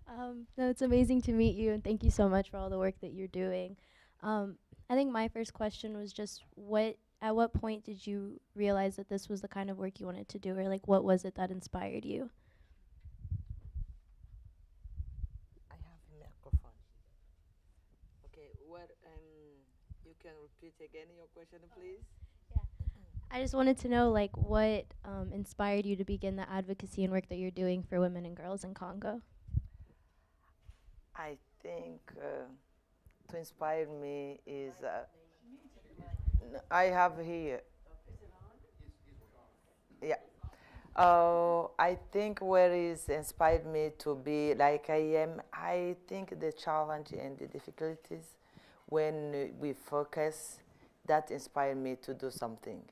No, it's amazing to meet you, and thank you so much for all the work that you're doing. I think my first question was just at what point did you realize that this was the kind of work you wanted to do, or like what was it that inspired you? I have a microphone. Okay, you can repeat again your question, please? Yeah. I just wanted to know like what inspired you to begin the advocacy and work that you're doing for women and girls in Congo. I think to inspire me is I have here. Yeah. I think where is inspired me to be like I am, I think the challenge and the difficulties when we focus, that inspired me to do something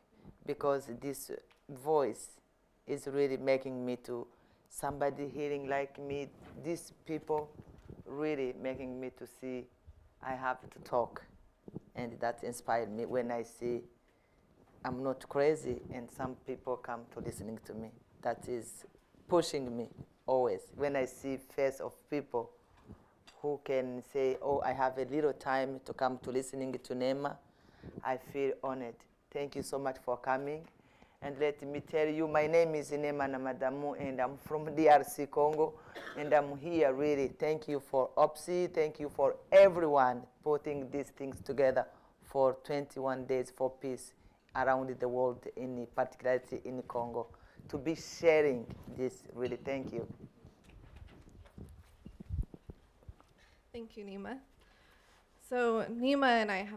because this voice is really making me to somebody hearing like me, these people really making me to see I have to talk. And that inspired me when I see I'm not crazy, and some people come to listening to me. That is pushing me always. When I see face of people who can say, "Oh, I have a little time to come to listening to Neema," I feel honored. Thank you so much for coming. And let me tell you, my name is Neema Namadamu, and I'm from DRC Congo, and I'm here really. Thank you for OPSI. Thank you for everyone putting these things together for 21 days for peace around the world, in particularly in Congo, to be sharing this. Really, thank you. Thank you, Neema. So Neema and I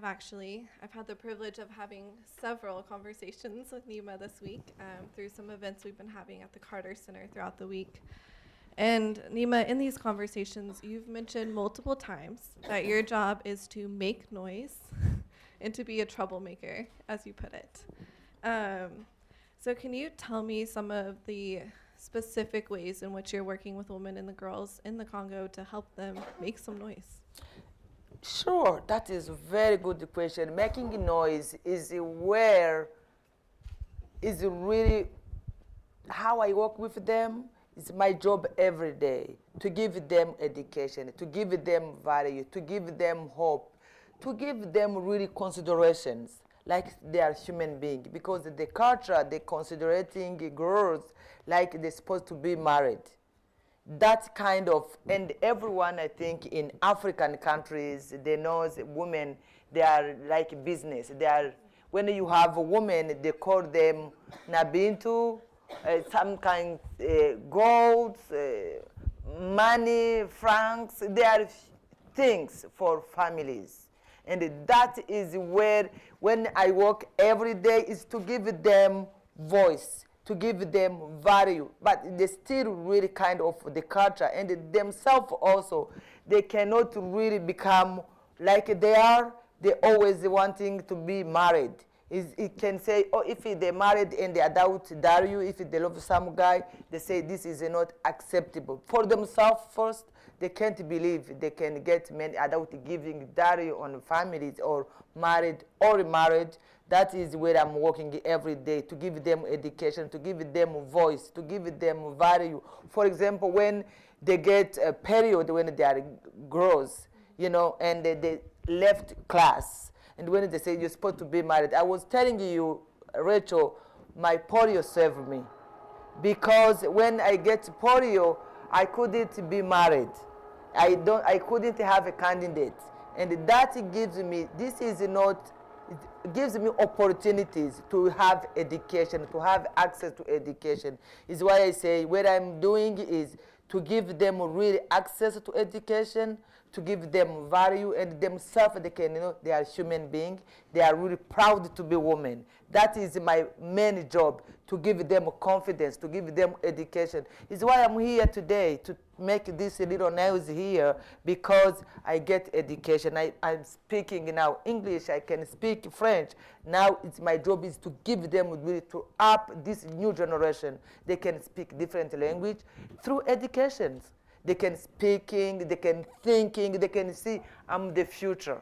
I've had the privilege of having several conversations with Neema this week through some events we've been having at the Carter Center throughout the week. And Neema, in these conversations, you've mentioned multiple times that your job is to make noise and to be a troublemaker, as you put it. So can you tell me some of the specific ways in which you're working with women and the girls in the Congo to help them make some noise? Sure, that is a very good question. Making noise is really how I work with them. It's my job every day to give them education, to give them value, to give them hope, to give them really considerations like they are human beings, because the culture they considering girls like they're supposed to be married. That kind of, and everyone I think in African countries, they know women, they are like business. They are, when you have a woman, they call them nabintu, some kind gold, money, francs. They are things for families. And that is where, when I work every day, is to give them voice, to give them value. But they still really kind of the culture, and themselves also, they cannot really become like they are. They always wanting to be married. It can say, oh, if they married and they adult dare you, if they love some guy, they say this is not acceptable. For themselves first, they can't believe they can get many adult giving dowry on families or married or married. That is where I'm working every day, to give them education, to give them voice, to give them value. For example, when they get a period when they are girls, and they left class, and when they say you're supposed to be married, I was telling you, Rachel, my polio saved me, because when I get polio, I couldn't be married. I couldn't have a candidate, and that gives me. This is not. It gives me opportunities to have education, to have access to education. Is why I say what I'm doing is to give them really access to education, to give them value, and themselves they can, they are human beings. They are really proud to be women. That is my main job, to give them confidence, to give them education. Is why I'm here today, to make this little noise here, because I get education. I'm speaking now English, I can speak French. Now it's my job is to give them, really to up this new generation. They can speak different language through education. They can speaking, they can thinking, they can see I'm the future.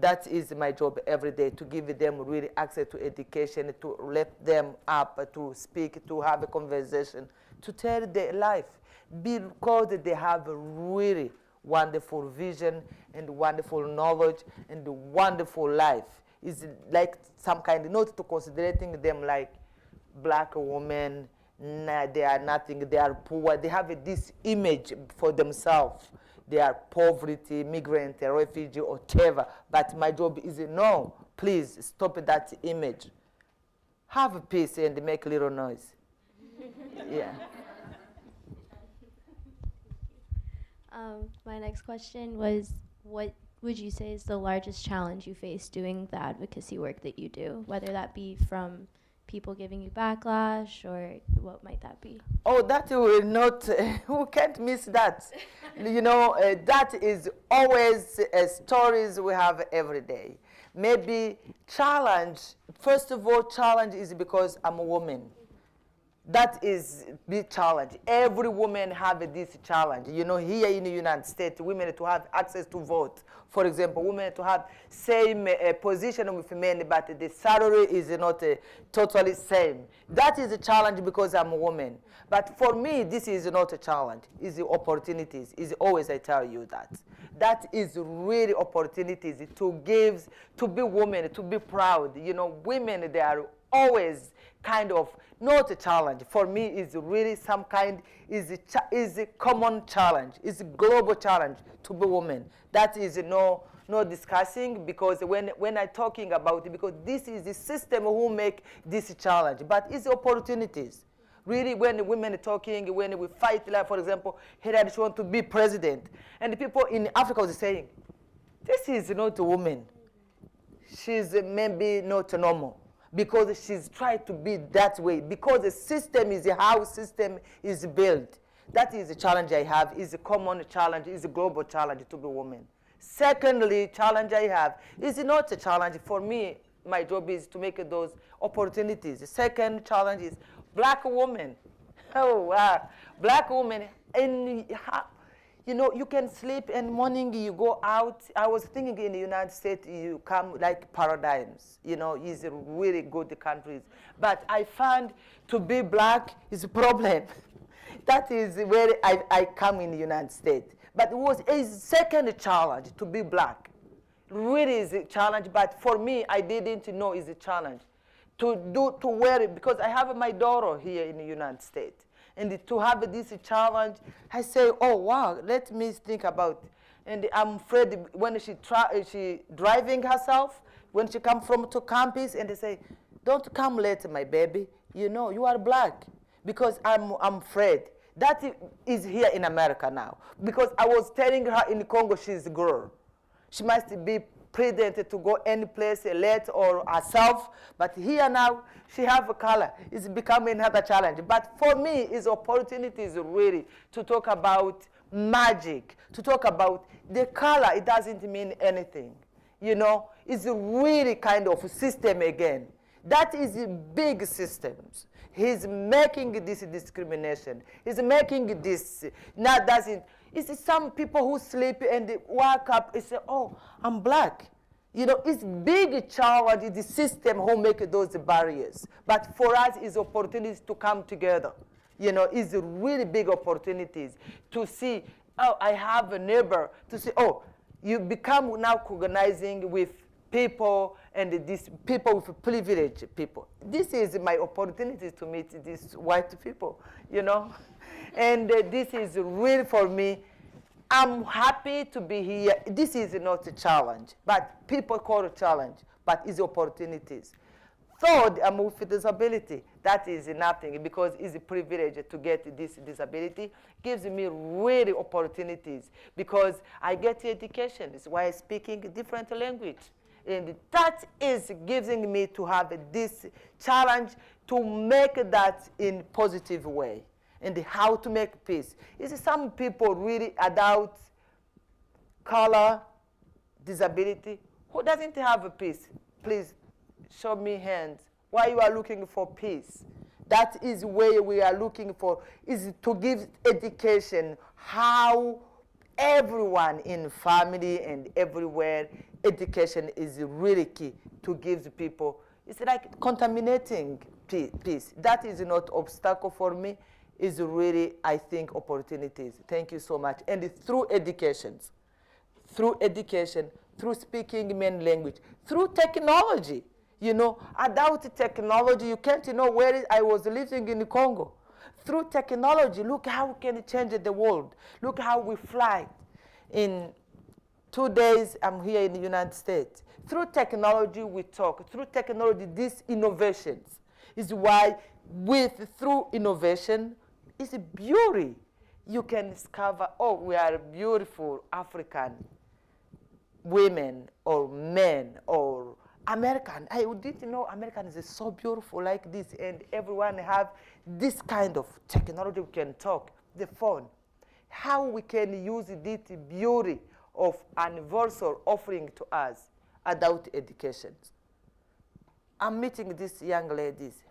That is my job every day, to give them really access to education, to let them up, to speak, to have a conversation, to tell their life. because they have a really wonderful vision and wonderful knowledge and wonderful life. It's like some kind, not to considering them like black women, nah, they are nothing, they are poor. They have this image for themselves. They are poverty, migrant, refugee, or whatever. But my job is no, please stop that image. Have peace and make a little noise. Yeah. My next question was, what would you say is the largest challenge you face doing the advocacy work that you do, whether that be from people giving you backlash, or what might that be? Oh, that will not, we can't miss that. You know, that is always stories we have every day. Maybe challenge, first of all, challenge is because I'm a woman. That is the challenge. Every woman have this challenge. You know, here in the United States, women to have access to vote. For example, women to have same position with men, but the salary is not totally same. That is a challenge because I'm a woman. But for me, this is not a challenge. It's the opportunities. It's always I tell you that. That is really opportunities to give, to be women, to be proud. You know, women, they are always kind of not a challenge. For me, it's really some kind, is a common challenge. It's a global challenge to be woman. That is no discussing, because when I'm talking about it, because this is the system who make this challenge, but it's opportunities. Really, when the women are talking, when we fight, like for example, Hillary want to be president, and the people in Africa was saying, this is not a woman. She's maybe not normal, because she's trying to be that way, because the system is how system is built. That is the challenge I have, is a common challenge, is a global challenge to be a woman. Secondly, challenge I have is not a challenge. For me, my job is to make those opportunities. The second challenge is black women. Oh, wow. Black women, and you know, you can sleep and morning you go out. I was thinking in the United States, you come like paradigms. You know, it's really good countries. But I found to be black is a problem. That is where I come in the United States. But it was a second challenge to be black. Really is a challenge, but for me, I didn't know it's a challenge. To wear it, because I have my daughter here in the United States. And to have this challenge, I say, oh, wow, let me think about it. And I'm afraid when she driving herself, when she come from to campus, and they say, don't come late, my baby. You know, you are black. Because I'm afraid. That is here in America now. Because I was telling her in Congo she's a girl. She must be prudent to go any place late or herself. But here now, she have a color. It's becoming another challenge. But for me, it's opportunities really to talk about magic, to talk about the color. It doesn't mean anything. You know, it's a really kind of system again. That is big systems. He's making this discrimination. He's making this. Now doesn't. It's some people who sleep and they wake up and say, oh, I'm black. You know, it's big challenge. It's the system who make those barriers. But for us, it's opportunities to come together. You know, it's really big opportunities to see, oh, I have a neighbor, to see, oh, you become now cognizing with people and these people with privileged people. This is my opportunity to meet these white people, you know. And this is real for me. I'm happy to be here. This is not a challenge, but people call it a challenge, but it's opportunities. Third, I'm with disability. That is nothing, because it's a privilege to get this disability. Gives me really opportunities, because I get education. It's why I'm speaking a different language. And that is giving me to have this challenge to make that in positive way. And how to make peace. Is some people really adult, color, disability, who doesn't have a peace? Please show me hands. Why you are looking for peace? That is where we are looking for, is to give education, how everyone in family and everywhere, education is really key to give people. It's like contaminating peace. That is not obstacle for me. is really, I think, opportunities. Thank you so much. And it's through education, through speaking main language, through technology. You know, without technology, you can't know where I was living in Congo. Through technology, look how we can change the world. Look how we fly. In 2 days, I'm here in the United States. Through technology, we talk. Through technology, these innovations is why through innovation, it's a beauty. You can discover, oh, we are beautiful African women or men or American. I didn't know American is so beautiful like this, and everyone have this kind of technology. We can talk, the phone. How we can use this beauty of universal offering to us adult education. I'm meeting these young ladies.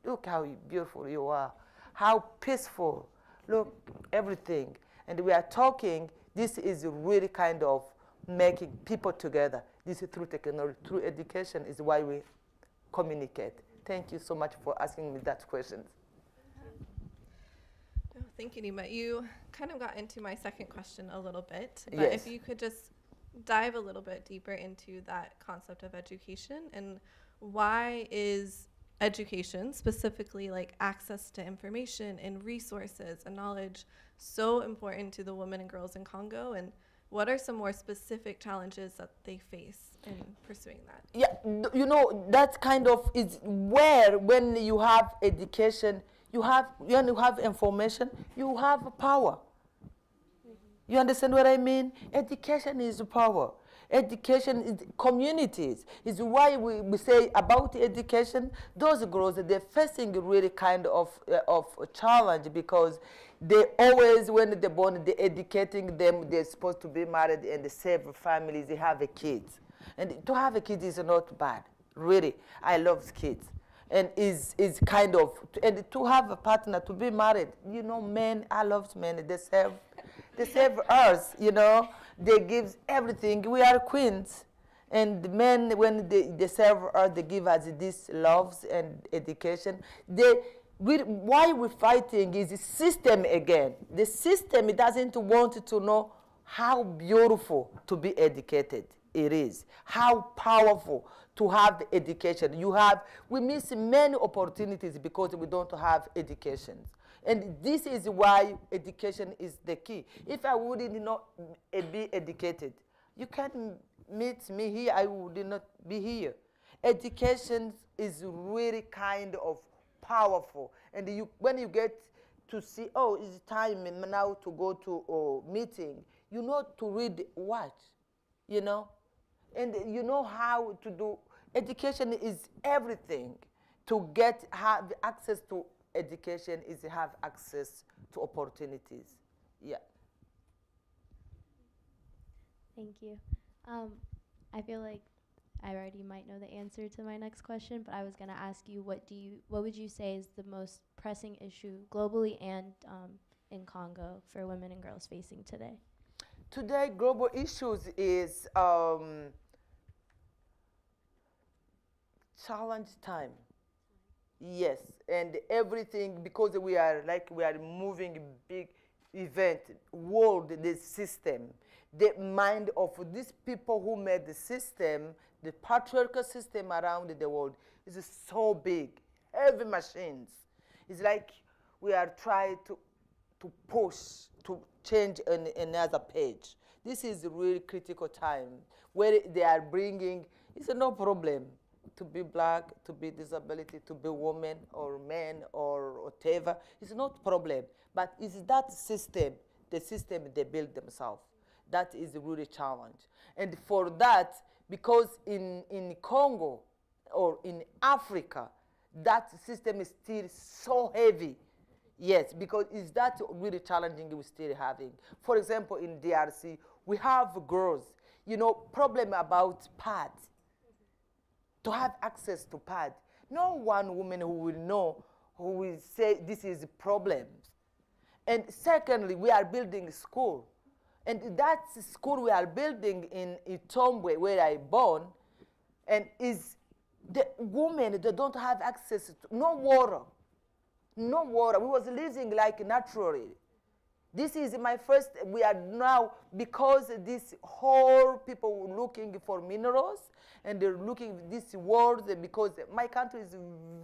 Look how beautiful you are. How peaceful. Look, everything. And we are talking. This is really kind of making people together. This is through technology, through education is why we communicate. Thank you so much for asking me that question. Oh, thank you, Neema. You kind of got into my second question a little bit, but Yes. if you could just dive a little bit deeper into that concept of education, and why is education, specifically like access to information and resources and knowledge, so important to the women and girls in Congo, and what are some more specific challenges that they face in pursuing that? Yeah, you know, that kind of is where when you have education, when you have information, you have power. You understand what I mean? Education is power. Education is communities. Is why we say about education, those girls, they're facing really kind of a challenge because they always, when they're born, they're educating them, they're supposed to be married and they save families, they have a kids. And to have a kid is not bad, really. I love kids. And is kind of, and to have a partner, to be married, you know, men, I love men, they save us, you know, they give everything. We are queens. And men, when they serve us, they give us this loves and education. Why we're fighting is the system again. The system, it doesn't want to know how beautiful to be educated it is, how powerful to have education. We miss many opportunities because we don't have education. And this is why education is the key. If I wouldn't not be educated, you can't meet me here, I would not be here. Education is really kind of powerful. And when you get to see, oh, it's time now to go to a meeting, you know to read what, you know? And you know how to do, education is everything. To have access to education is to have access to opportunities. Yeah. Thank you. I feel like I already might know the answer to my next question, but I was going to ask you, what would you say is the most pressing issue globally and in Congo for women and girls facing today? Today, global issues is challenge time. Yes, and everything, because we are moving big event, world, the system, the mind of these people who made the system, the patriarchal system around the world is so big, heavy machines. It's like we are trying to push, to change another page. This is a really critical time where they are bringing, it's no problem to be black, to be disability, to be woman or man or whatever. It's not problem. But it's that system, the system they build themselves. That is a really challenge. And for that, because in Congo or in Africa, that system is still so heavy. Yes, because it's that really challenging we're still having. For example, in DRC, we have girls, you know, problem about pads. To have access to pads. No one woman who will know, who will say this is a problem. And secondly, we are building a school. And that school we are building in Itombwe, where I born, and is the women, they don't have access to no water. No water. We was living like naturally. This is my first, we are now, because this whole people looking for minerals, and they're looking this world, because my country is a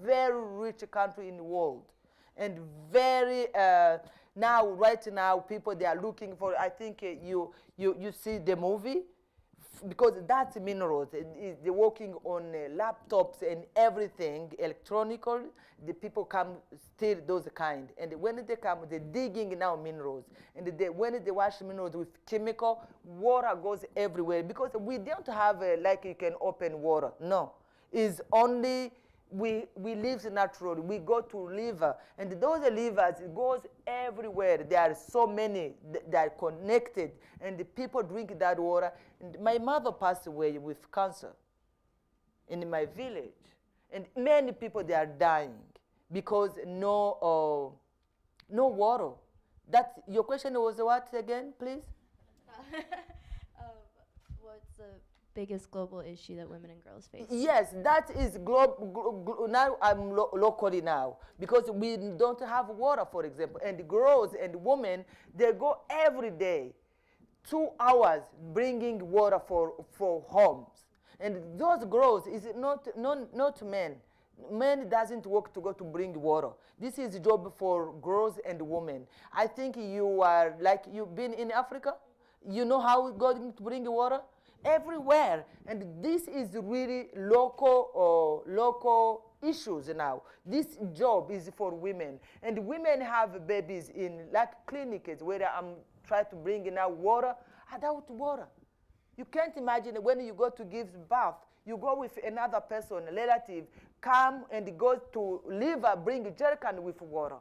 very rich country in the world. And very, now, right now, people, they are looking for, I think you see the movie, because that's minerals. They're working on laptops and everything, electronical. The people come steal those kind. And when they come, they're digging now minerals. And when they wash minerals with chemical, water goes everywhere. Because we don't have like you can open water. No. It's only we live naturally. We go to river, and those rivers, it goes everywhere. There are so many that are connected, and the people drink that water. And my mother passed away with cancer in my village, and many people, they are dying because no water. That your question was what again, please? What's the biggest global issue that women and girls face? Yes, that is now I'm locally now, because we don't have water, for example, and the girls and women, they go every day 2 hours bringing water for homes, and those girls is not men. Men doesn't work to go to bring water. This is a job for girls and women. I think you are like, you've been in Africa. You know how going to bring water everywhere, and this is really local issues now. This job is for women, and women have babies in like clinics where I'm trying to bring in now water, adult water. You can't imagine when you go to give birth, you go with another person, a relative, come and go to liver, bring a jerrycan with water.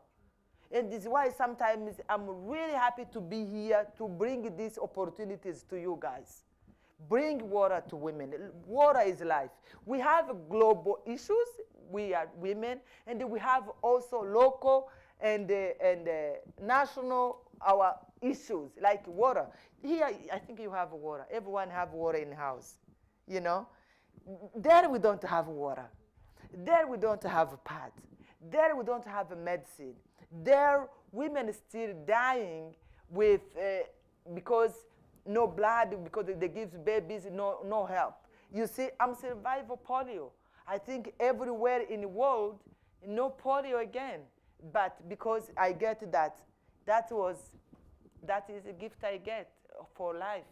And this is why sometimes I'm really happy to be here to bring these opportunities to you guys. Bring water to women. Water is life. We have global issues. We are women, and we have also local and national our issues like water. Here, I think you have water. Everyone have water in the house, you know. There we don't have water. There we don't have pads. There we don't have medicine. There women still dying with because no blood, because they give babies no help. You see, I'm surviving polio. I think everywhere in the world, no polio again. But because I get that is a gift I get for life.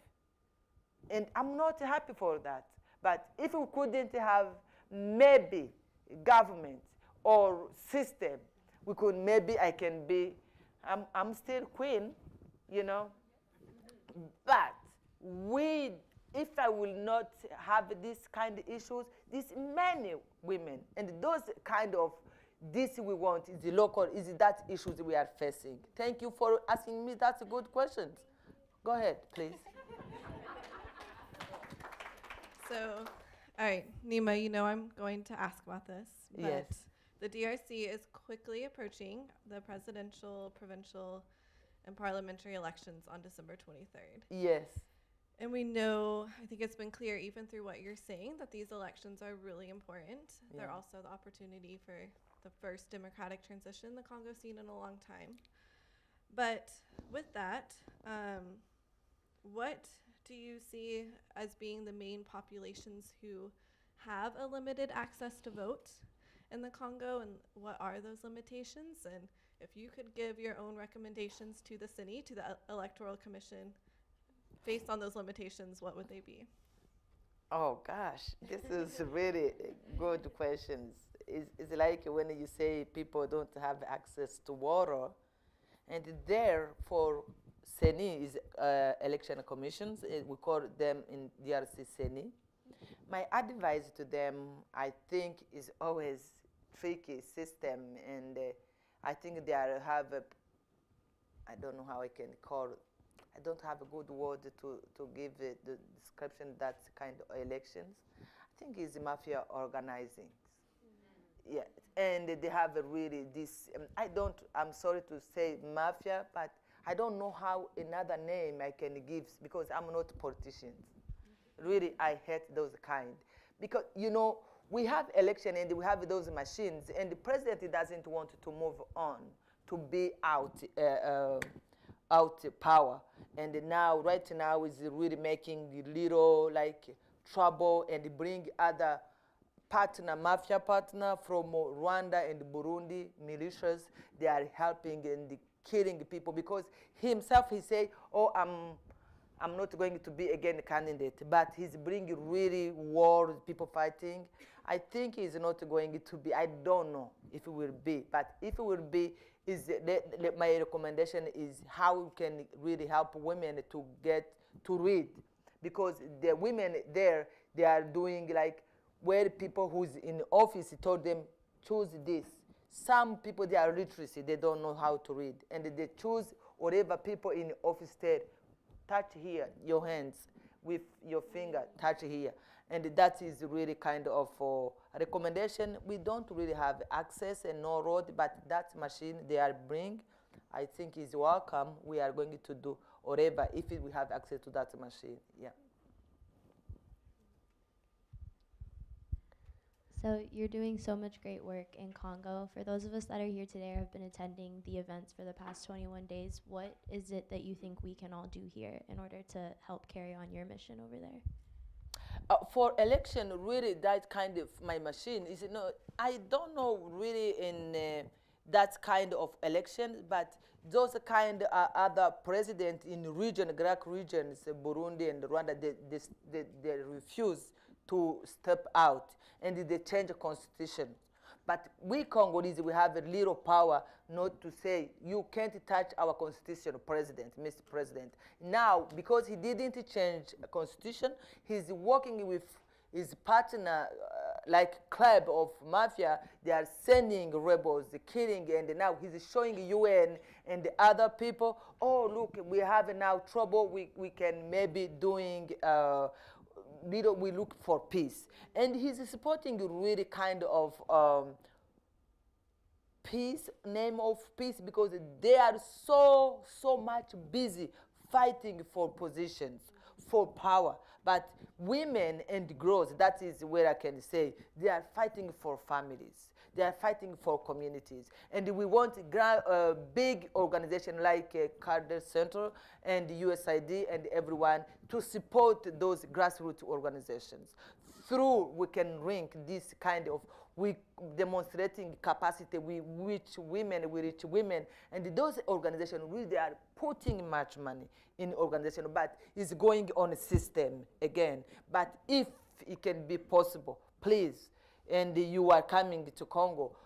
And I'm not happy for that. But if we couldn't have maybe government or system, we could, maybe I can be, I'm still queen, you know. But if I will not have these kind of issues, these many women, and those kind of, this we want is the local, is that issues we are facing. Thank you for asking me. That's a good question. Go ahead, please. So, all right, Neema, you know I'm going to ask about this. But Yes. the DRC is quickly approaching the presidential, provincial, and parliamentary elections on December 23rd. Yes. And we know, I think it's been clear even through what you're saying, that these elections are really important. Yeah. They're also the opportunity for the first democratic transition the Congo's seen in a long time. But with that, what do you see as being the main populations who have a limited access to vote in the Congo, and what are those limitations? And if you could give your own recommendations to the city, to the Electoral Commission, based on those limitations, what would they be? Oh gosh, this is really good questions. It's like when you say people don't have access to water, and there for CENI is election commissions. We call them in DRC CENI. My advice to them, I think, is always tricky system, and I think they have a, I don't know how I can call it. I don't have a good word to give the description that kind of elections. I think it's mafia organizing. Yeah, and they have a really this, I'm sorry to say mafia, but I don't know how another name I can give, because I'm not politician. Really, I hate those kind. Because, you know, we have election and we have those machines, and the president doesn't want to move on to be out power. And now, right now, is really making little like trouble and bring other partner, mafia partner from Rwanda and Burundi militias. They are helping and killing people because himself he say, "Oh, I'm not going to be again a candidate," but he's bringing really war, people fighting. I think he's not going to be. I don't know if it will be, but if it will be, is my recommendation is how we can really help women to get to read, because the women there, they are doing like where people who's in office told them choose this. Some people, they are literacy, they don't know how to read, and they choose whatever people in office said. Touch here, your hands with your finger, touch here. And that is really kind of a recommendation. We don't really have access and no road, but that machine they are bring, I think is welcome. We are going to do whatever if we have access to that machine. Yeah. So you're doing so much great work in Congo. For those of us that are here today or have been attending the events for the past 21 days, what is it that you think we can all do here in order to help carry on your mission over there? For election, really, that kind of my machine is I don't know really in that kind of election, but those kind of other president in region, Greek regions, Burundi and Rwanda, they refuse to step out and they change the constitution. But we Congolese, we have a little power not to say, you can't touch our constitution, President, Mr. President. Now, because he didn't change the constitution, he's working with his partner, like club of mafia. They are sending rebels, killing, and now he's showing UN and the other people, oh, look, we have now trouble, we can maybe doing we look for peace. And he's supporting really kind of peace, name of peace, because they are so much busy fighting for positions, for power. But women and girls, that is where I can say, they are fighting for families. They are fighting for communities. And we want a big organization like Carter Center and USAID and everyone to support those grassroots organizations. Through we can rank this kind of demonstrating capacity, we reach women, and those organizations really they are putting much money in organization, but it's going on a system again. But if it can be possible, please, and you are coming to Congo,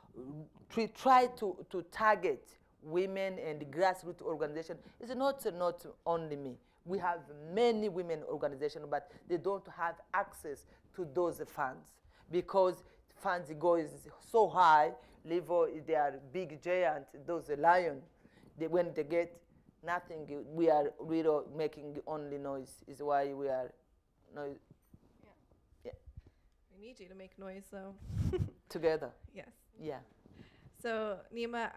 try to target women and grassroots organizations. It's not only me. We have many women organizations, but they don't have access to those funds because funds go so high level. They are big giants, those lions. When they get nothing, we are really making only noise. Is why we are noise. Yeah. We need you to make noise, though. Together. Yes. Yeah. So, Neema,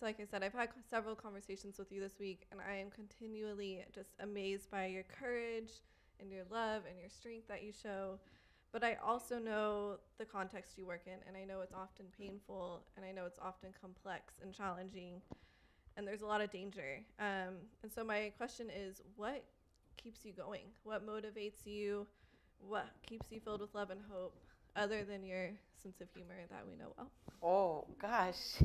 like I said, I've had several conversations with you this week, and I am continually just amazed by your courage and your love and your strength that you show. But I also know the context you work in, and I know it's often painful, and I know it's often complex and challenging, and there's a lot of danger. And so my question is, what keeps you going? What motivates you? What keeps you filled with love and hope, other than your sense of humor that we know well? Oh, gosh.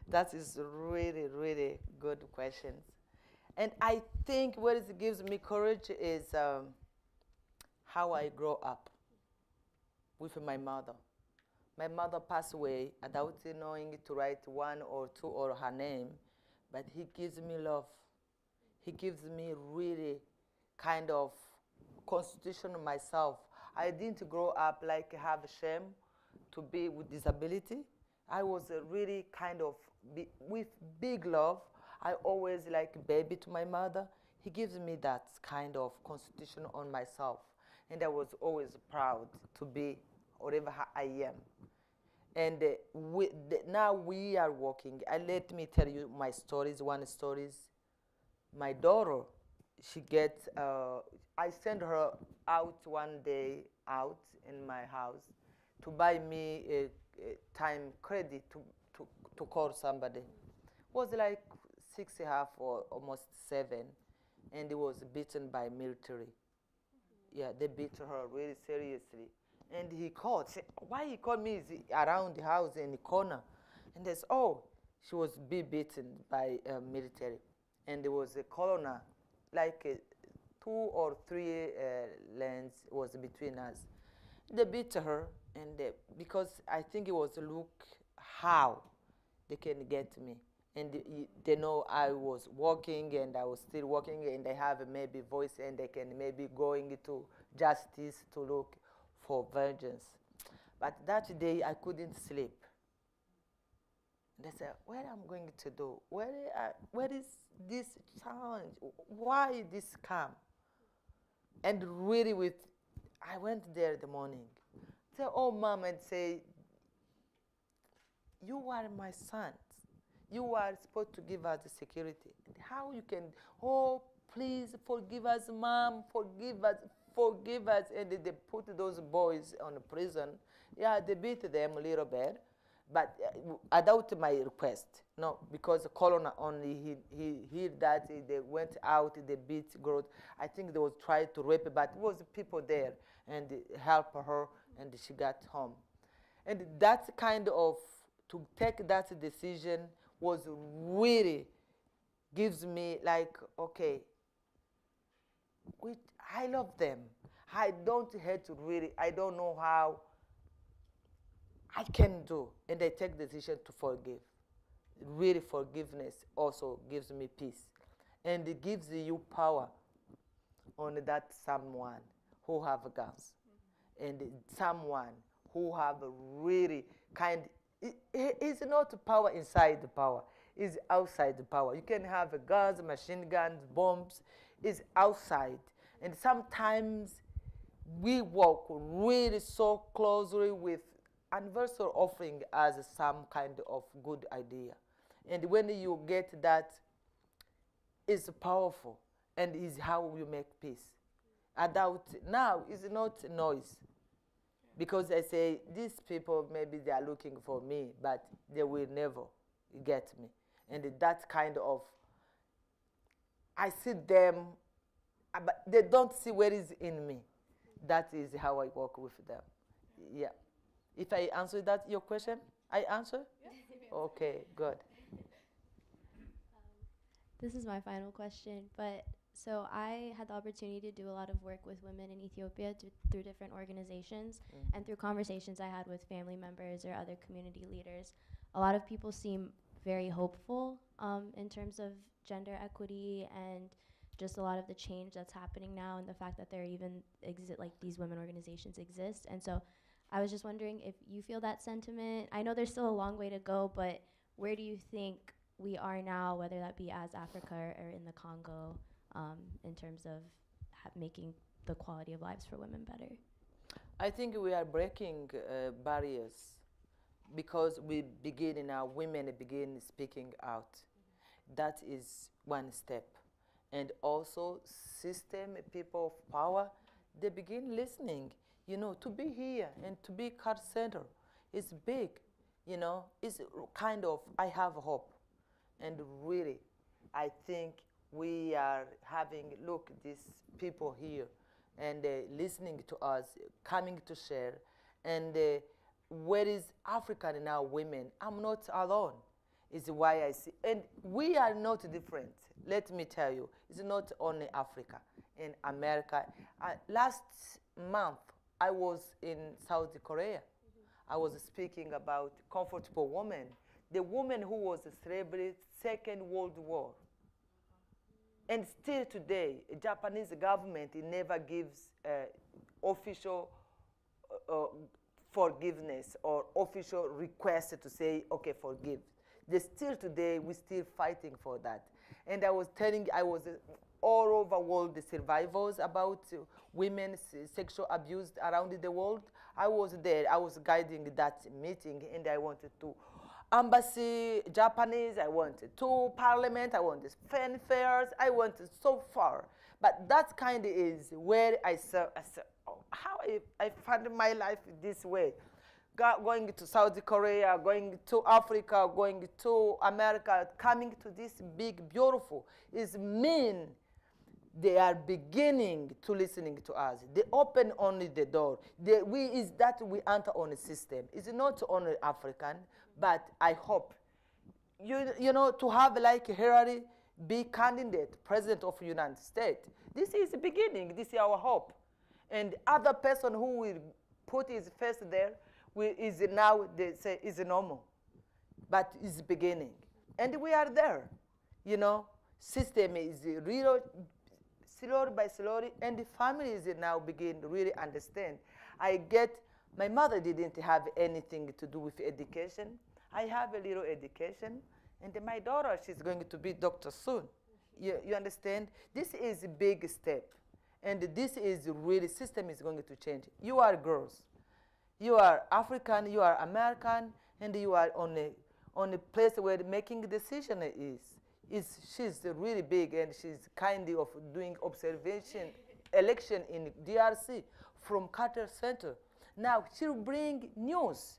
That is really, really good questions. And I think what gives me courage is how I grow up with my mother. My mother passed away without knowing to write one or two or her name, but he gives me love. He gives me really kind of constitution myself. I didn't grow up like have shame to be with disability. I was really kind of with big love. I always like baby to my mother. He gives me that kind of constitution on myself. And I was always proud to be whatever I am. And now we are working. Let me tell you my stories. One story is my daughter she gets, I send her out one day out in my house to buy me a time credit to call somebody. It was like 6:30 or almost 7, and he was beaten by military. Yeah, they beat her really seriously. And he called, said, why he called me? Is he around the house in the corner? And they said, oh, she was beaten by military. And there was a colonel, like 2 or 3 lanes was between us. They beat her, and because I think it was look how they can get me. And they know I was working and I was still working, and they have maybe voice, and they can maybe going to justice to look for vengeance. But that day I couldn't sleep. And I said, what am I going to do? Where is this challenge? Why this come? And really I went there in the morning. Say, oh, mom, and say, you are my sons. You are supposed to give us the security. And how you can, oh, please forgive us, mom, forgive us, forgive us. And they put those boys on prison. Yeah, they beat them a little bit, but without my request. No, because the colonel only, he heard that, they went out, they beat girls. I think they was trying to rape her, but it was people there, and help her, and she got home. And that kind of, to take that decision was really gives me like, okay, I love them. I don't hate really, I don't know how I can do. And I take the decision to forgive. Really, forgiveness also gives me peace. And it gives you power on that someone who have guns. And someone who have a really kind, it's not power inside the power, it's outside the power. You can have guns, machine guns, bombs, it's outside. And sometimes we work really so closely with anniversary offering as some kind of good idea. And when you get that, it's powerful, and is how you make peace. Adult now is not noise. Because I say, these people, maybe they are looking for me, but they will never get me. And that kind of, I see them, but they don't see what is in me. That is how I work with them. Yeah. If I answer that, your question, I answer? Yes. Okay, good. This is my final question, but so I had the opportunity to do a lot of work with women in Ethiopia through different organizations, and through conversations I had with family members or other community leaders. A lot of people seem very hopeful in terms of gender equity and just a lot of the change that's happening now, and the fact that there even like these women organizations exist. And so I was just wondering if you feel that sentiment. I know there's still a long way to go, but where do you think we are now, whether that be as Africa or in the Congo, in terms of making the quality of lives for women better? I think we are breaking barriers because we begin now, women begin speaking out. That is one step. And also system, people of power, they begin listening. To be here and to be car center is big. It's kind of, I have hope. And really, I think we are having, look, these people here, and listening to us, coming to share. And where is African now women? I'm not alone, is why I see. And we are not different. Let me tell you, it's not only Africa. In America, last month, I was in South Korea. I was speaking about comfortable woman, the woman who was celebrated Second World War. And still today, Japanese government, it never gives official forgiveness or official request to say, okay, forgive. Still today, we're still fighting for that. And I was all over world the survivors about women's sexual abuse around the world. I was there. I was guiding that meeting, and I wanted to embassy, Japanese. I wanted to parliament. I wanted fanfares. I wanted so far. But that kind is where I said, oh, how I found my life this way. Going to South Korea, going to Africa, going to America, coming to this big, beautiful, is mean they are beginning to listening to us. They open only the door. Is that we enter on a system. It's not only African, but I hope, you know, to have like Hillary be candidate, president of the United States. This is the beginning. This is our hope. And other person who will put his face there is now, they say, is normal. But it's beginning. And we are there. You know, system is real, slowly by slowly, and the families now begin to really understand. My mother didn't have anything to do with education. I have a little education, and my daughter, she's going to be doctor soon. You understand? This is a big step, and this is really, system is going to change. You are girls. You are African, you are American, and you are on a place where making decision she's really big, and she's kind of doing observation election in DRC from Carter Center. Now she'll bring news.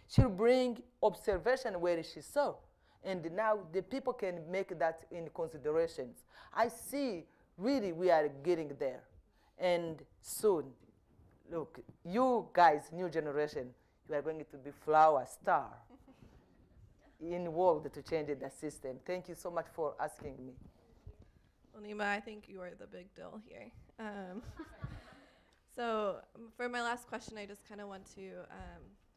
She'll bring observation where she saw. And now the people can make that in considerations. I see really we are getting there. And soon, look, you guys, new generation, you are going to be flower star in the world to change the system. Thank you so much for asking me. Well, Neema, I think you are the big deal here. So for my last question, I just kind of want to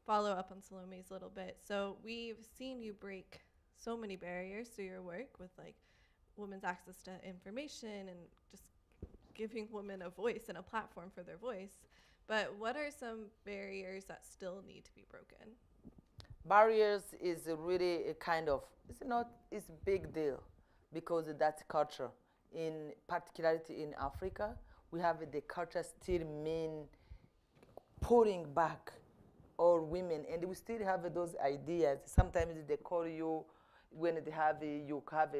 follow up on Salome's a little bit. So we've seen you break so many barriers through your work with like women's access to information and just giving women a voice and a platform for their voice. But what are some barriers that still need to be broken? Barriers is really a kind of, it's a big deal because that's culture. In particularity in Africa, we have the culture still mean pulling back all women, and we still have those ideas. Sometimes they call you when they have you have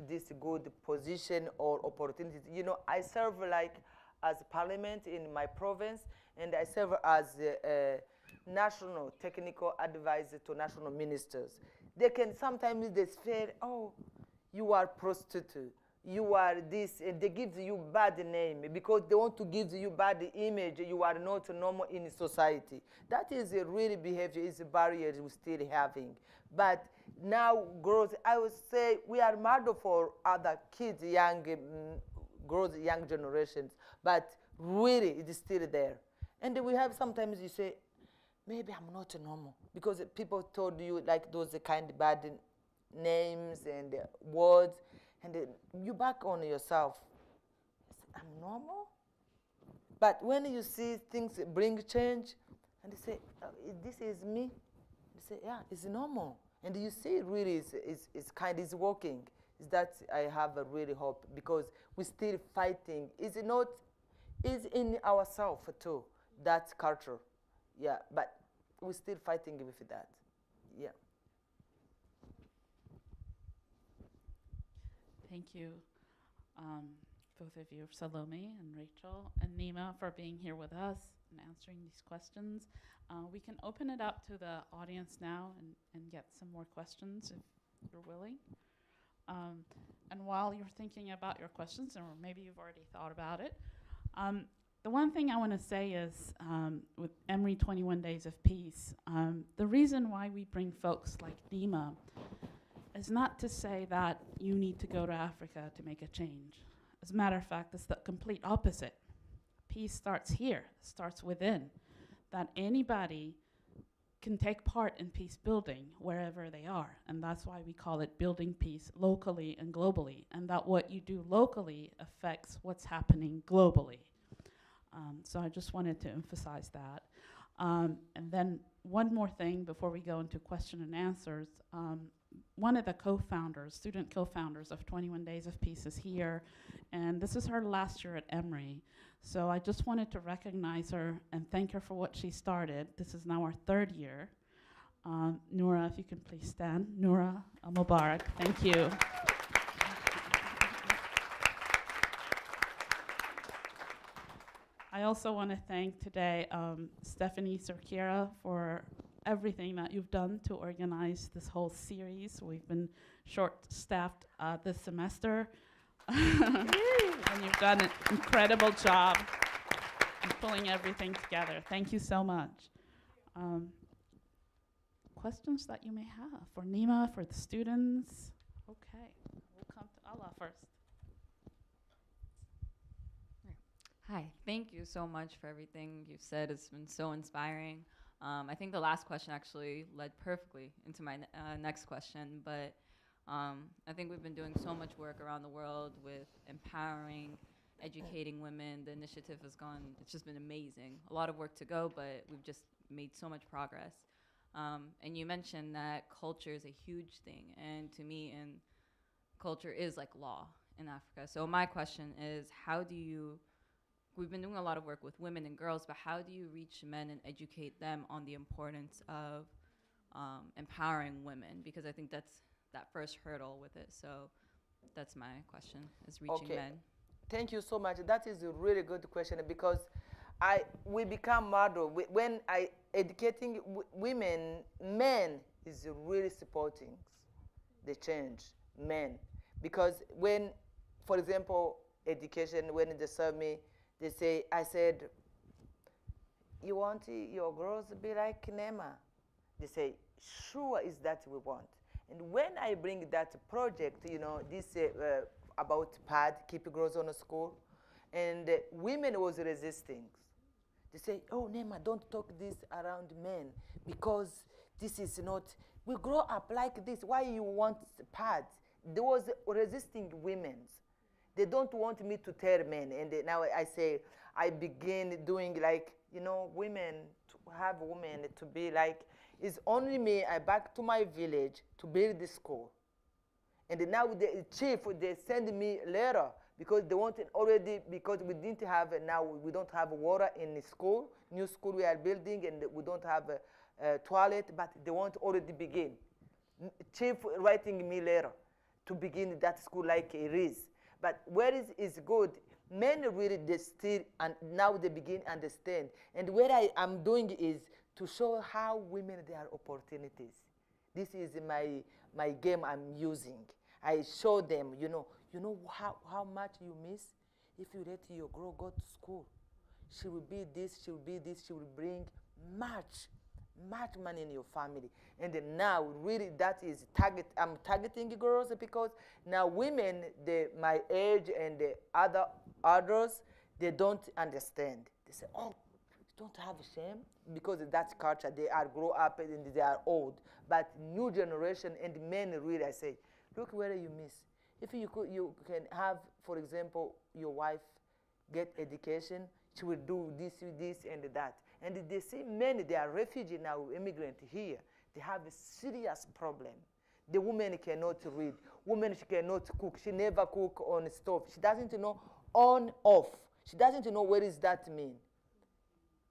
this good position or opportunity. You know, I serve like as parliament in my province, and I serve as national technical advisor to national ministers. They can sometimes they say, oh, you are prostitute, you are this, and they give you bad name because they want to give you bad image. You are not normal in society. That is a really behavior, is a barrier we're still having. But now girls, I would say we are model for other kids, young girls, young generations, but really it is still there. And we have sometimes you say, maybe I'm not normal because people told you like those kind of bad names and words, and you back on yourself. I'm normal? But when you see things bring change, and they say, this is me, they say, yeah, it's normal. And you see really it's kind of working. Is that I have a really hope because we're still fighting. Is in ourselves too, that culture. Yeah, but we're still fighting with that. Yeah. Thank you, both of you, Salome and Rachel, and Neema, for being here with us and answering these questions. We can open it up to the audience now and get some more questions if you're willing. And while you're thinking about your questions, or maybe you've already thought about it, the one thing I want to say is with Emory 21 Days of Peace, the reason why we bring folks like Neema is not to say that you need to go to Africa to make a change. As a matter of fact, it's the complete opposite. Peace starts here, starts within, that anybody can take part in peace building wherever they are. And that's why we call it building peace locally and globally, and that what you do locally affects what's happening globally. So I just wanted to emphasize that. And then one more thing before we go into question and answers. One of the co-founders, student co-founders of 21 Days of Peace is here, and this is her last year at Emory. So I just wanted to recognize her and thank her for what she started. This is now our third year. Noura, if you can please stand. Noura Mubarak, thank you. I also want to thank today Stephanie Cerquera for everything that you've done to organize this whole series. We've been short-staffed this semester, and you've done an incredible job in pulling everything together. Thank you so much. Questions that you may have for Neema, for the students? Okay, we'll come to Allah first. Hi, thank you so much for everything you've said. It's been so inspiring. I think the last question actually led perfectly into my next question, but I think we've been doing so much work around the world with empowering, educating women. The initiative has gone, it's just been amazing. A lot of work to go, but we've just made so much progress. And you mentioned that culture is a huge thing, and to me, culture is like law in Africa. So my question is, how do you, we've been doing a lot of work with women and girls, but how do you reach men and educate them on the importance of empowering women? Because I think that's that first hurdle with it. So that's my question, is reaching men. Thank you so much. That is a really good question, because we become model. When I educating women, men is really supporting the change, men. Because when, for example, education, when they serve me, they say, I said, you want your girls to be like Neema? They say, sure is that we want. And when I bring that project, this about PAD, Keep Girls on the School, and women was resisting. They say, oh, Neema, don't talk this around men, because this is not, we grow up like this. Why you want PAD? There was resisting women. They don't want me to tell men. And now I say, I begin doing like, women, to have women to be like, it's only me, I back to my village to build the school. And now the chief, they send me a letter, because they wanted already, because we didn't have, now we don't have water in the school, new school we are building, and we don't have a toilet, but they want already begin. Chief writing me letter to begin that school like it is. But where is good, men really, they still, and now they begin understand. And what I am doing is to show how women, their opportunities. This is my game I'm using. I show them, how much you miss if you let your girl go to school. She will be this, she will be this, she will bring much money in your family. And then now, really, that is I'm targeting girls, because now women, my age and the others, they don't understand. They say, oh, you don't have shame, because that's culture. They are grow up and they are old. But new generation and men, really, I say, look where you miss. If you can have, for example, your wife get education, she will do this, and that. And they see many, they are refugees now, immigrant here. They have a serious problem. The woman cannot read. Woman, she cannot cook. She never cook on stove. She doesn't know on, off. She doesn't know what does that mean.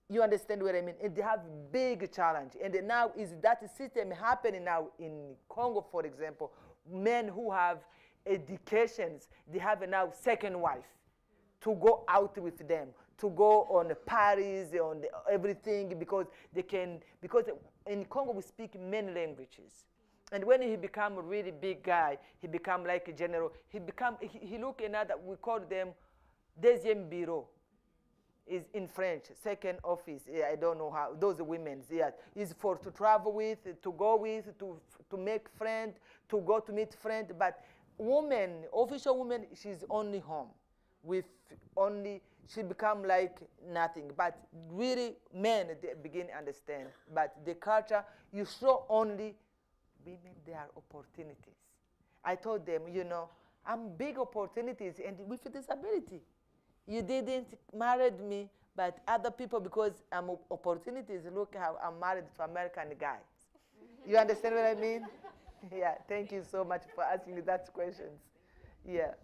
You understand what I mean? And they have big challenge. And now is that system happening now in Congo, for example. Men who have educations, they have now second wife to go out with them, to go on parties, on everything, because they can, because in Congo we speak many languages. And when he become a really big guy, he become like a general, he look another, we call them deuxième bureau, is in French, second office. Yeah, I don't know how, those women, yeah, is for to travel with, to go with, to make friend, to go to meet friend. But woman, official woman, she's only home with only, she become like nothing. But really, men, they begin to understand. But the culture, you show only women their opportunities. I told them, I'm big opportunities and with disability. You didn't marry me, but other people, because I'm opportunities, look how I'm married to American guys. You understand what I mean? Yeah, thank you so much for asking that questions. Yeah.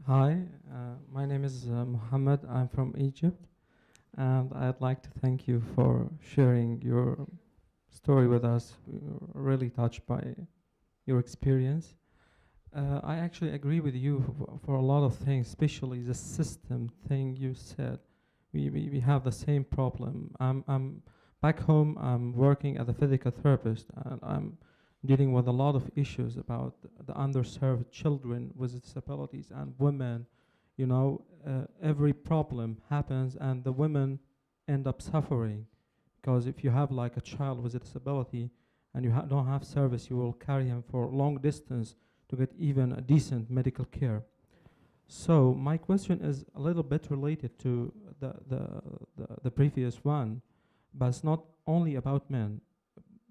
Hi, my name is Mohammed. I'm from Egypt, and I'd like to thank you for sharing your story with us. We were really touched by your experience. I actually agree with you for a lot of things, especially the system thing you said. We have the same problem. I'm back home. I'm working as a physical therapist, and I'm dealing with a lot of issues about the underserved children with disabilities and women. You know, every problem happens, and the women end up suffering because if you have like a child with a disability and you don't have service, you will carry him for long distance to get even a decent medical care. So my question is a little bit related to the previous one, but it's not only about men.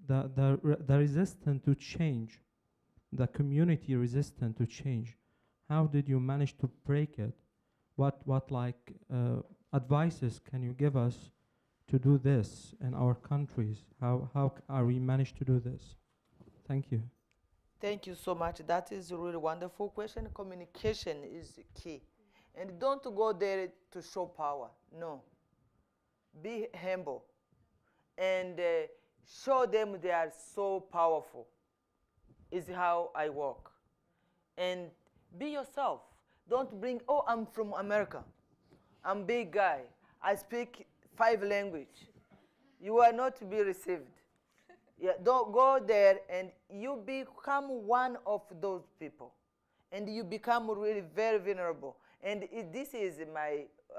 The resistance to change, the community resistant to change. How did you manage to break it? What like advices can you give us to do this in our countries? How are we managed to do this? Thank you. Thank you so much. That is a really wonderful question. Communication is key. And don't go there to show power. No. Be humble and show them they are so powerful, is how I work. And be yourself. Don't bring, oh, I'm from America. I'm big guy. I speak 5 languages. You are not to be received. Yeah, don't go there and you become one of those people. And you become really very vulnerable. And this is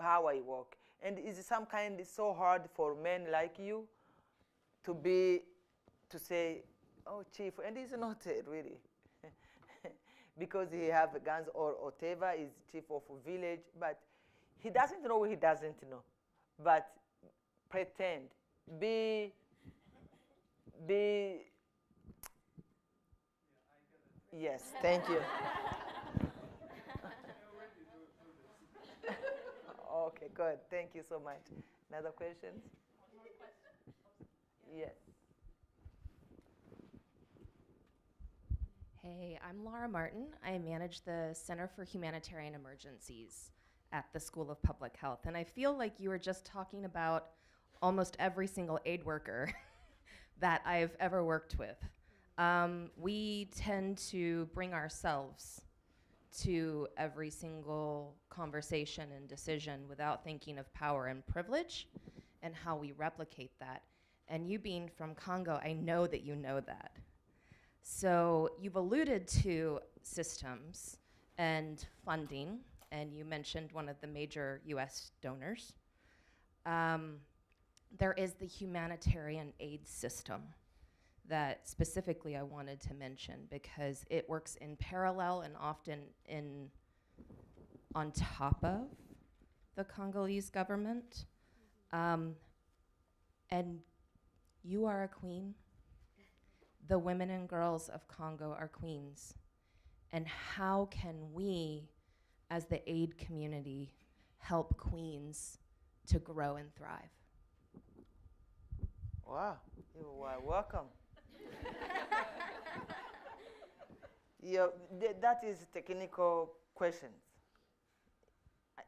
how I work. And it's some kind of so hard for men like you to say, oh, chief, and it's not really. Because he have guns or whatever, is chief of a village, but he doesn't know what he doesn't know. But pretend, be, yes, thank you. Okay, good, thank you so much. Another question? Yes. Hey, I'm Laura Martin. I manage the Center for Humanitarian Emergencies at the School of Public Health. And I feel like you were just talking about almost every single aid worker that I've ever worked with. We tend to bring ourselves to every single conversation and decision without thinking of power and privilege and how we replicate that. And you being from Congo, I know that you know that. So you've alluded to systems and funding, and you mentioned one of the major US donors. There is the Humanitarian Aid System that specifically I wanted to mention because it works in parallel and often on top of the Congolese government. And you are a queen. The women and girls of Congo are queens. And how can we, as the aid community, help queens to grow and thrive? Wow, you are welcome. Yeah, that is technical questions,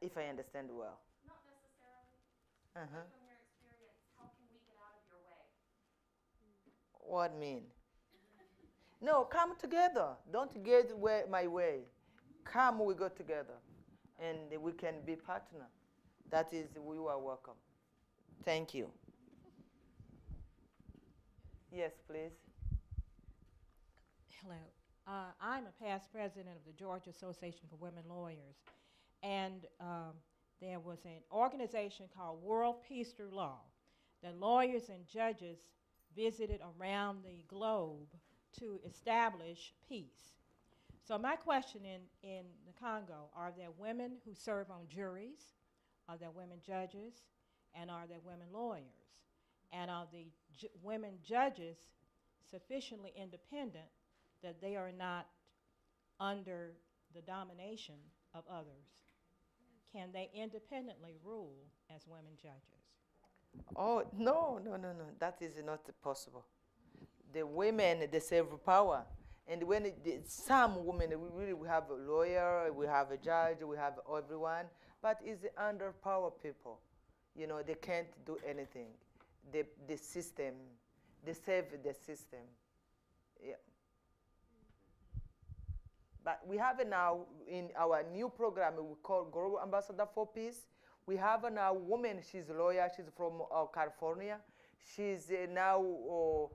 if I understand well. Not necessarily. Uh-huh. From your experience, how can we get out of your way? What mean? No, come together. Don't get my way. Come, we go together, and we can be partner. That is, we are welcome. Thank you. Yes, please. Hello. I'm a past president of the Georgia Association for Women Lawyers. And there was an organization called World Peace Through Law. The lawyers and judges visited around the globe to establish peace. So my question in the Congo, are there women who serve on juries? Are there women judges? And are there women lawyers? And are the women judges sufficiently independent that they are not under the domination of others? Can they independently rule as women judges? Oh, no. That is not possible. The women, they serve power. And when some women, we have a lawyer, we have a judge, we have everyone, but it's under power people. You know, they can't do anything. The system, they serve the system. Yeah. But we have now in our new program we call Global Ambassador for Peace. We have now a woman, she's a lawyer, she's from California. She's now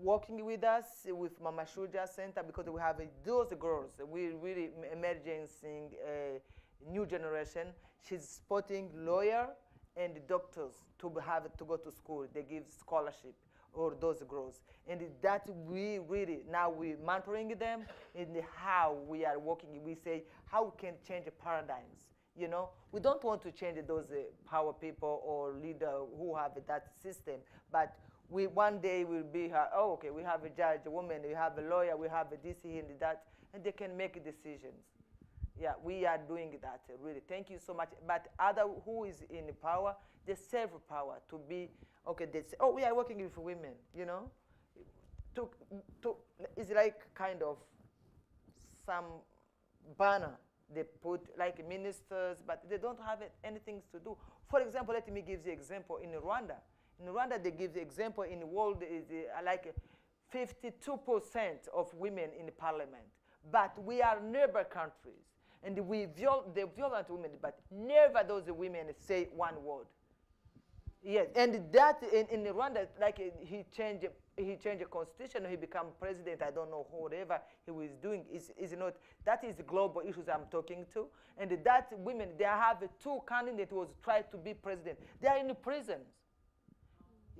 working with us with Maman Shujaa Center because we have those girls. We're really emerging a new generation. She's supporting lawyer and doctors to have to go to school. They give scholarship or those girls. And that we really, now we're mentoring them in how we are working. We say how we can change paradigms. You know, we don't want to change those power people or leader who have that system, but we one day will be, oh, okay, we have a judge, a woman, we have a lawyer, we have a this and that, and they can make decisions. Yeah, we are doing that, really. Thank you so much. But other who is in power, they serve power to be, okay, they say, oh, we are working with women, you know. It's like kind of some banner they put like ministers, but they don't have anything to do. For example, let me give the example in Rwanda. In Rwanda, they give the example in the world is like 52% of women in the parliament. But we are neighbor countries, and the violent women, but never those women say one word. Yes, and that in Rwanda, like he changed the constitution, he became president, I don't know, whatever he was doing, is not, that is the global issues I'm talking to. And that women, they have two candidates who was tried to be president. They are in the prisons.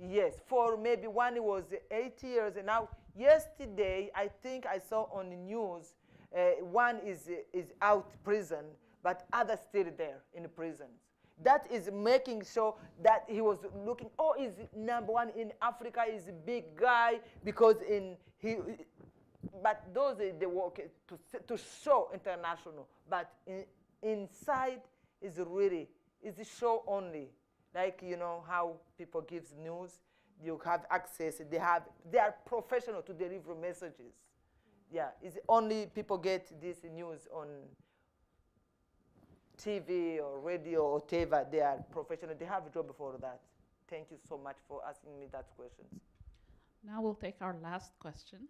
Yes, for maybe one was 8 years, and now yesterday, I think I saw on the news, one is out prison, but others still there in the prisons. That is making sure that he was looking, oh, he's number one in Africa, he's a big guy, because but those, they work to show international, but inside is really, is a show only. Like, you know, how people give news, you have access, they are professional to deliver messages. Yeah, it's only people get this news on TV or radio or whatever. They are professional. They have a job for that. Thank you so much for asking me that question. Now we'll take our last question.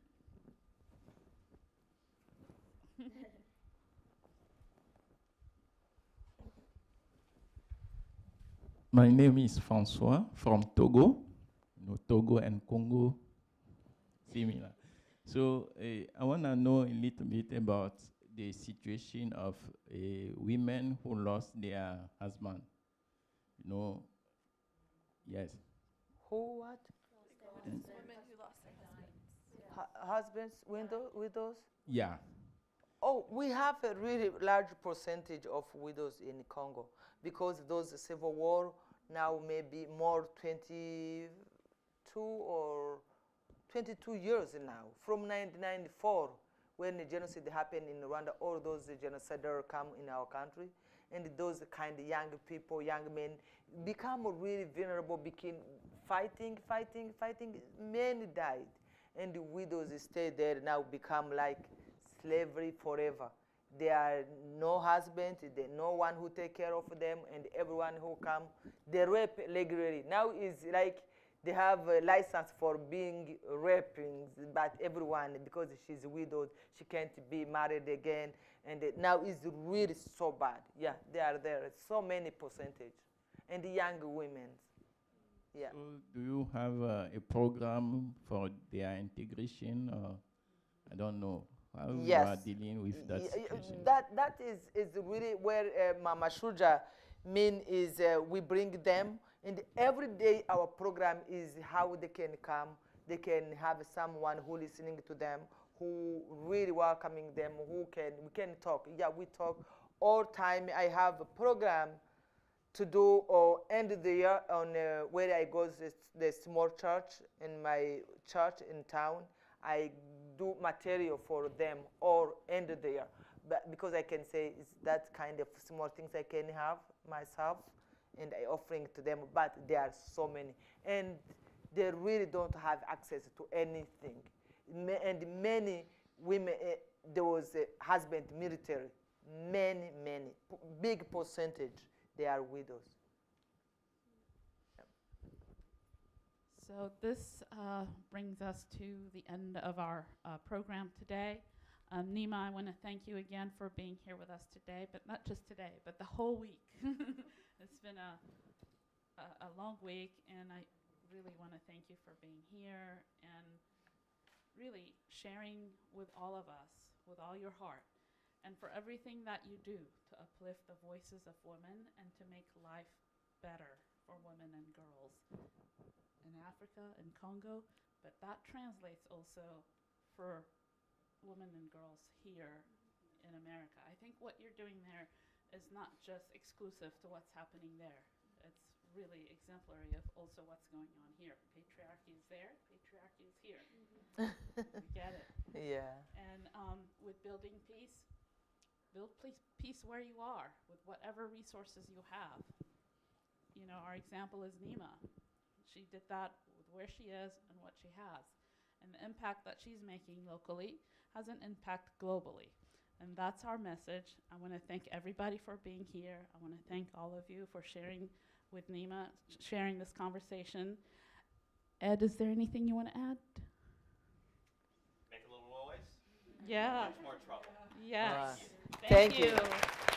My name is François from Togo. You know, Togo and Congo, similar. So I want to know a little bit about the situation of women who lost their husband. You know, yes. Who, what? Women who lost their husbands. Husbands, widows? Yeah. Oh, we have a really large percentage of widows in Congo because those civil war now maybe more 22 or 22 years now. From 1994, when the genocide happened in Rwanda, all those genociders come in our country, and those kind of young people, young men, become really vulnerable, became fighting. Many died, and the widows stay there now, become like slavery forever. There are no husband, there no one who take care of them, and everyone who come, they rape regularly. Now it's like they have a license for being raping, but everyone, because she's widowed, she can't be married again, and now it's really so bad. Yeah, they are there, so many percentage, and the young women. Yeah. So do you have a program for their integration, or I don't know? How you are dealing with that situation? That is really where Maman Shujaa mean is we bring them, and every day our program is how they can come, they can have someone who listening to them, who really welcoming them, we can talk. Yeah, we talk all time. I have a program to do or end the year on where I go to the small church in my church in town. I do material for them or end of the year, but because I can say it's that kind of small things I can have myself, and I offering to them. But there are so many, and they really don't have access to anything. And many women, there was a husband military, many big percentage they are widows. So this brings us to the end of our program today. Neema, I want to thank you again for being here with us today, but not just today, but the whole week. It's been a long week, and I really want to thank you for being here and really sharing with all of us, with all your heart, and for everything that you do to uplift the voices of women and to make life better for women and girls in Africa and Congo, but that translates also for women and girls here in America. I think what you're doing there is not just exclusive to what's happening there. It's really exemplary of also what's going on here. Patriarchy is there, patriarchy is here. We get it. Yeah. And with building peace, build peace where you are with whatever resources you have. You know, our example is Neema. She did that with where she is and what she has. And the impact that she's making locally has an impact globally. And that's our message. I want to thank everybody for being here. I want to thank all of you for sharing with Neema, sharing this conversation. Ed, is there anything you want to add? Make a little noise. Yeah. Much more trouble. Yes. Thank you. you.